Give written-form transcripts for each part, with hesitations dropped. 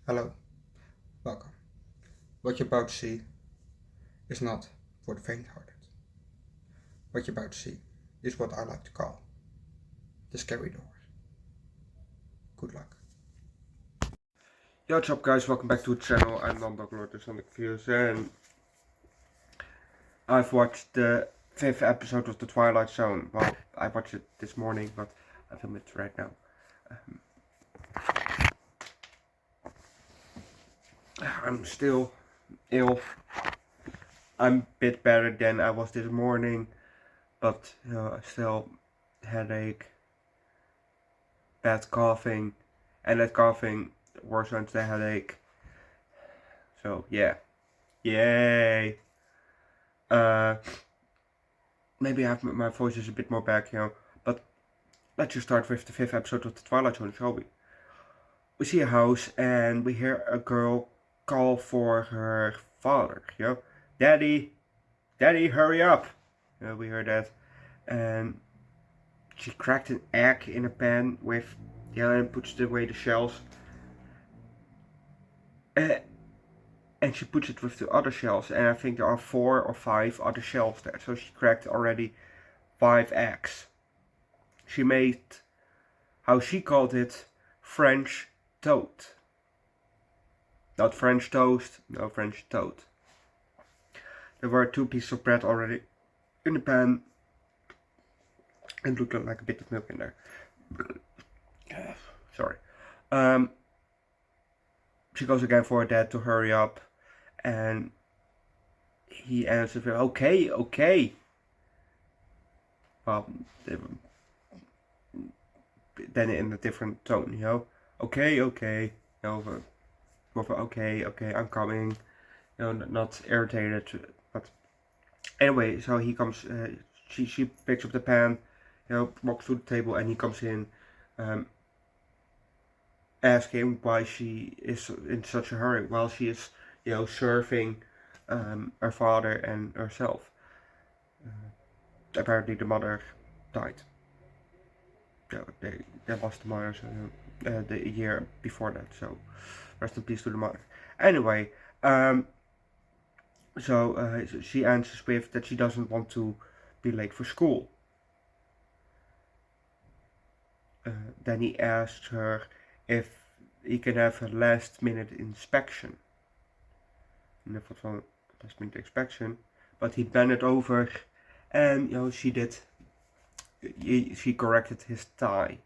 Hello, welcome. What you're about to see is not for the faint-hearted. What you're about to see is what I like to call the scary doors. Good luck. Yo, what's up guys, welcome back to the channel. I'm Underdog Eats and I've watched the 5th episode of the Twilight Zone. Well, I watched it this morning, but I film it right now. I'm still ill. I'm a bit better than I was this morning, but I still headache, bad coughing, and that coughing worsens the headache. So yeah, yay. Maybe my voice is a bit more back, but let's just start with the 5th episode of the Twilight Zone, shall we? We see a house and we hear a girl call for her father, Daddy, Daddy, hurry up. We heard that, and she cracked an egg in a pan with, and puts away the shells. And she puts it with the other shells, and I think there are 4 or 5 other shells there. So she cracked already 5 eggs. She made, how she called it, French toast. Not French toast, no, French toast. There were 2 pieces of bread already in the pan, and looked like a bit of milk in there. Sorry. She goes again for her dad to hurry up, and he answers with, okay, okay. Well, then in a different tone, okay, okay, more of okay, okay, I'm coming, not irritated, but anyway, so he comes, she picks up the pan, walks to the table, and he comes in, asking why she is in such a hurry while she is, serving her father and herself. Apparently the mother died. They lost the mother the year before that, so rest in peace to the mother. Anyway, so she answers with that she doesn't want to be late for school. Then he asks her if he can have a last minute inspection. And I thought, well, last minute inspection, but he bent over, and she did. She corrected his tie,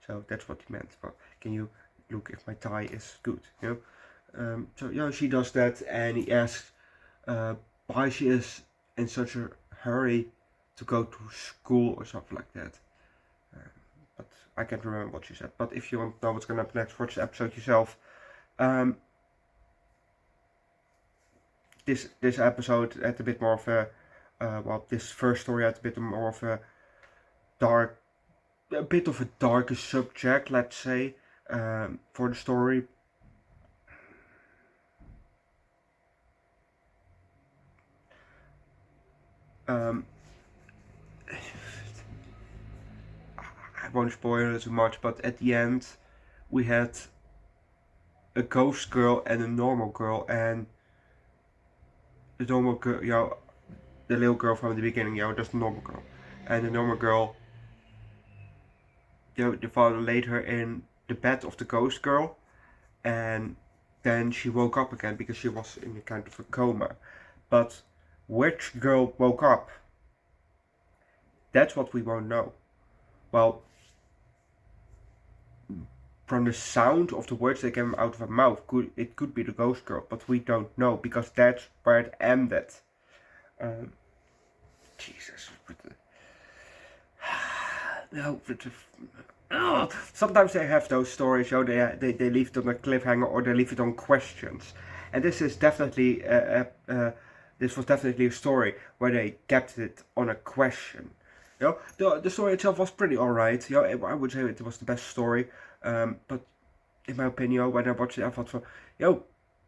so that's what he meant. Well, can you look if my tie is good? So she does that, and he asks why she is in such a hurry to go to school or something like that. But I can't remember what she said. But if you want to know what's gonna happen next, watch the episode yourself. This episode had a bit more of a this first story had a bit more of a darker subject, let's say, for the story. I won't spoil it too much, but at the end we had a ghost girl and a normal girl, and the normal girl, the little girl from the beginning, that's the normal girl, and the normal girl, the father laid her in the bed of the ghost girl, and then she woke up again because she was in a kind of a coma. But which girl woke up? That's what we won't know. Well, from the sound of the words that came out of her mouth, it could be the ghost girl, but we don't know because that's where it ended. Jesus. No, sometimes they have those stories, they leave it on a cliffhanger or they leave it on questions, and this is definitely this was definitely a story where they kept it on a question. The story itself was pretty alright. I would say it was the best story, but in my opinion, when I watched it, I thought, the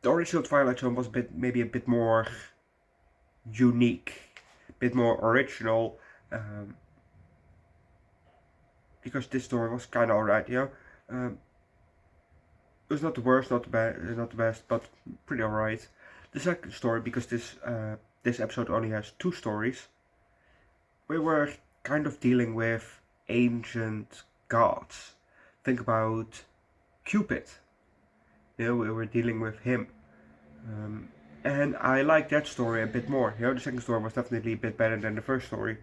original Twilight Zone was maybe a bit more unique, a bit more original. Because this story was kind of alright, It was not the worst, not the best, but pretty alright. The second story, because this episode only has 2 stories, we were kind of dealing with ancient gods. Think about Cupid. We were dealing with him. And I like that story a bit more. The second story was definitely a bit better than the first story.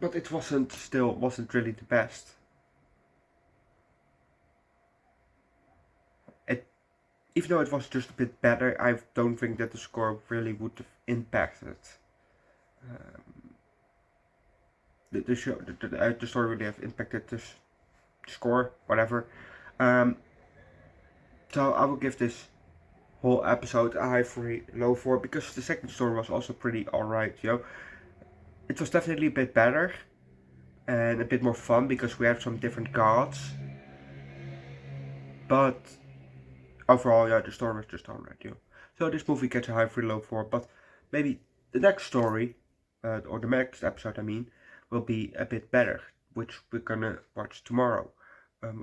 But it wasn't really the best. Even though it was just a bit better, I don't think that the score really would have impacted the story really have impacted the score, whatever. So I will give this whole episode a high 3, low 4, because the second story was also pretty alright, It was definitely a bit better and a bit more fun because we have some different gods. But overall, the story was just alright, So this movie gets a high 3, low 4, but maybe the next story, or the next episode, will be a bit better, which we're gonna watch tomorrow.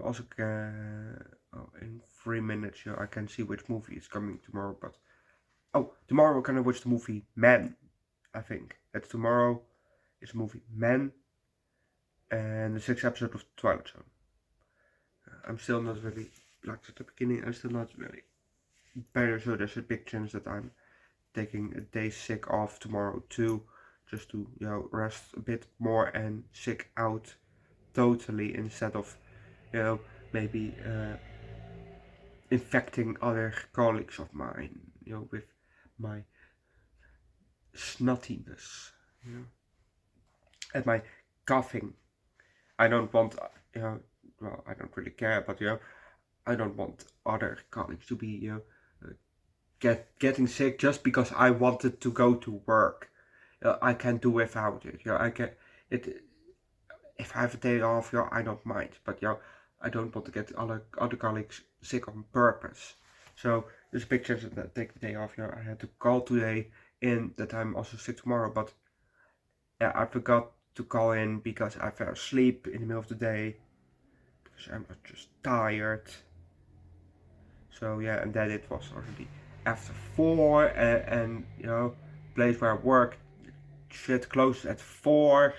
Also, in 3 minutes, I can see which movie is coming tomorrow, but tomorrow we're gonna watch the movie Men. I think that's tomorrow. It's the movie Men, and the 6th episode of Twilight Zone. I'm still not really, like at the beginning, I'm still not really better, so there's a big chance that I'm taking a day sick off tomorrow too, just to rest a bit more and sick out totally, instead of maybe infecting other colleagues of mine, with my snottiness, and my coughing. I don't want, well, I don't really care, but I don't want other colleagues to be, getting sick just because I wanted to go to work. I can do without it. I can it. If I have a day off, I don't mind. But I don't want to get other colleagues sick on purpose. So there's a big chance that I take the day off. I had to call today in that I'm also sick tomorrow. But I forgot to call in because I fell asleep in the middle of the day because I'm just tired. So and then it was already after 4, and place where I work, shit closes at 4.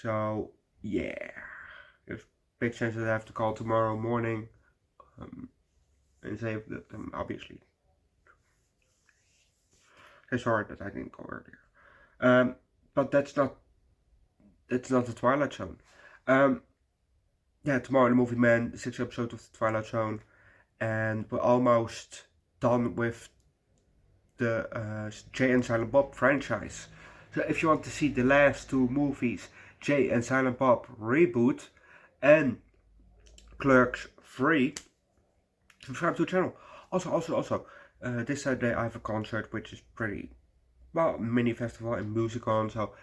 So there's big chance that I have to call tomorrow morning, and say that I'm obviously sorry that I didn't call earlier. But that's not the Twilight Zone. Tomorrow the movie Man, the 6th episode of the Twilight Zone, and we're almost done with the Jay and Silent Bob franchise. So if you want to see the last 2 movies, Jay and Silent Bob Reboot and Clerks 3, subscribe to the channel. Also, this Saturday I have a concert which is pretty, mini festival and music on, so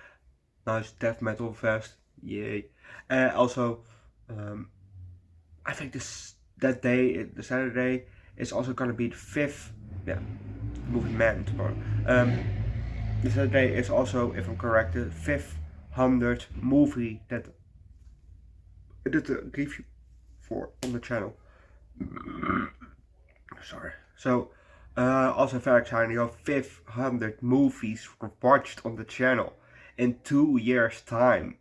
nice death metal fest, yay. Also, I think that day, the Saturday, is also gonna be the 5th, movie Man tomorrow. The Saturday is also, if I'm correct, the 500th movie that I did a review for on the channel. Sorry. So, also very exciting, 500 movies were watched on the channel in 2 years' time.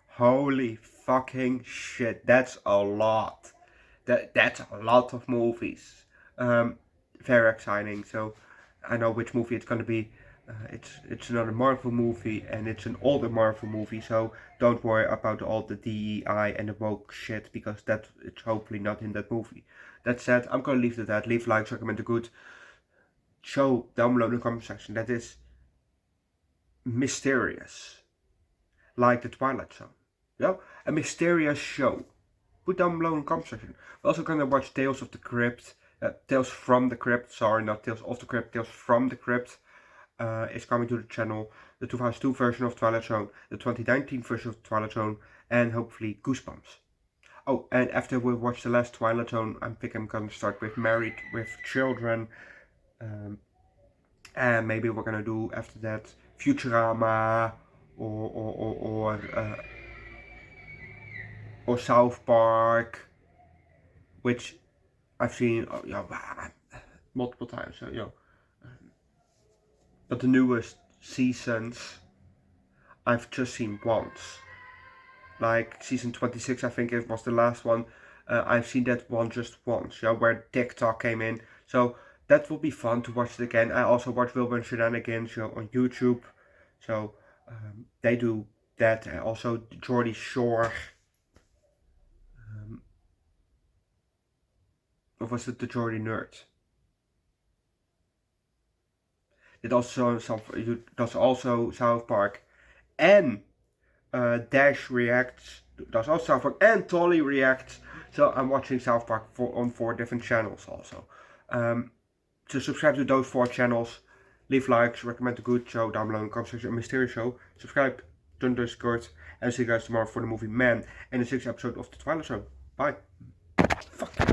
Holy fucking shit, that's a lot. That's a lot of movies. Very exciting. So I know which movie it's gonna be. It's another Marvel movie, and it's an older Marvel movie, so don't worry about all the DEI and the woke shit, because it's hopefully not in that movie. That said, I'm gonna leave it at that. Leave likes, recommend a good show down below in the comment section that is mysterious, like the Twilight Zone. A mysterious show. Put down below in the comment section. We're also gonna watch Tales of the Crypt. Tales from the Crypt, sorry, not Tales of the Crypt, Tales from the Crypt is coming to the channel. The 2002 version of Twilight Zone, the 2019 version of Twilight Zone, and hopefully Goosebumps. Oh, and after we watch the last Twilight Zone, I think I'm gonna start with Married with Children. And maybe we're gonna do after that Futurama or South Park, which I've seen multiple times. So but the newest seasons I've just seen once. Like season 26, I think it was the last one. I've seen that one just once, where TikTok came in. So that will be fun to watch it again. I also watch Wilbur Shenanigans on YouTube. So they do that. Also Geordie Shore. Or was it the Geordie Nerd? It also does also South Park. And Dash reacts, does also South Park, and Tolly reacts. So I'm watching South Park on 4 different channels also. So subscribe to those 4 channels, leave likes, recommend a good show down below in the comment section, a mysterious show. Subscribe, join the Discord, and see you guys tomorrow for the movie Man and the 6th episode of the Twilight Show. Bye. Fuck.